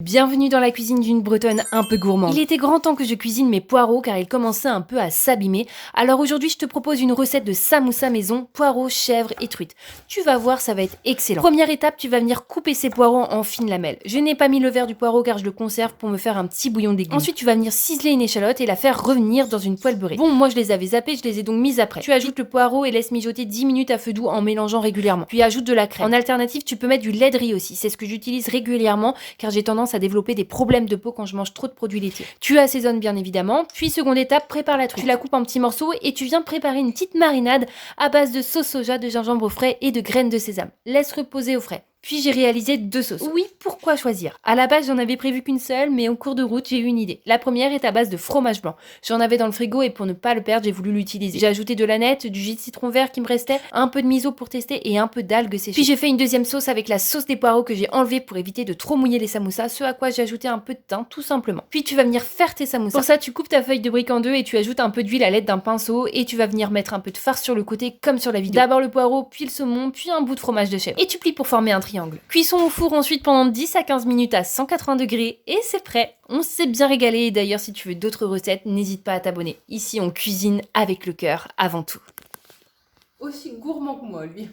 Bienvenue dans la cuisine d'une bretonne un peu gourmande. Il était grand temps que je cuisine mes poireaux car ils commençaient un peu à s'abîmer. Alors aujourd'hui je te propose une recette de samoussa maison, poireaux, chèvres et truites. Tu vas voir, ça va être excellent. Première étape, tu vas venir couper ces poireaux en fines lamelles. Je n'ai pas mis le verre du poireau car je le conserve pour me faire un petit bouillon d'église. Ensuite tu vas venir ciseler une échalote et la faire revenir dans une poêle beurrée. Bon, moi je les avais zappés, je les ai donc mises après. Tu ajoutes le poireau et laisse mijoter 10 minutes à feu doux en mélangeant régulièrement. Puis ajoute de la crème. En alternative, tu peux mettre du lait de riz aussi. C'est ce que j'utilise régulièrement car j'ai tendance à développer des problèmes de peau quand je mange trop de produits laitiers. Tu assaisonnes bien évidemment. Puis seconde étape, prépare la truite. Tu la coupes en petits morceaux et tu viens préparer une petite marinade à base de sauce soja, de gingembre frais et de graines de sésame. Laisse reposer au frais. Puis j'ai réalisé 2 sauces. Oui, pourquoi choisir? À la base, j'en avais prévu qu'une seule, mais au cours de route, j'ai eu une idée. La première est à base de fromage blanc. J'en avais dans le frigo et pour ne pas le perdre, j'ai voulu l'utiliser. J'ai ajouté de l'aneth, du jus de citron vert qui me restait, un peu de miso pour tester et un peu d'algues séchées. Puis j'ai fait une deuxième sauce avec la sauce des poireaux que j'ai enlevée pour éviter de trop mouiller les samoussas, ce à quoi j'ai ajouté un peu de thym, tout simplement. Puis tu vas venir faire tes samoussas. Pour ça, tu coupes ta feuille de brique en deux et tu ajoutes un peu d'huile à l'aide d'un pinceau et tu vas venir mettre un peu de farce sur le côté comme sur la vidéo. D'abord le poireau, puis le saumon, puis un bout de fromage de chèvre. Et tu plies pour former un triangle. Cuisson au four ensuite pendant 10 à 15 minutes à 180 degrés et c'est prêt. On s'est bien régalé et d'ailleurs si tu veux d'autres recettes, n'hésite pas à t'abonner. Ici on cuisine avec le cœur avant tout. Aussi gourmand que moi, lui.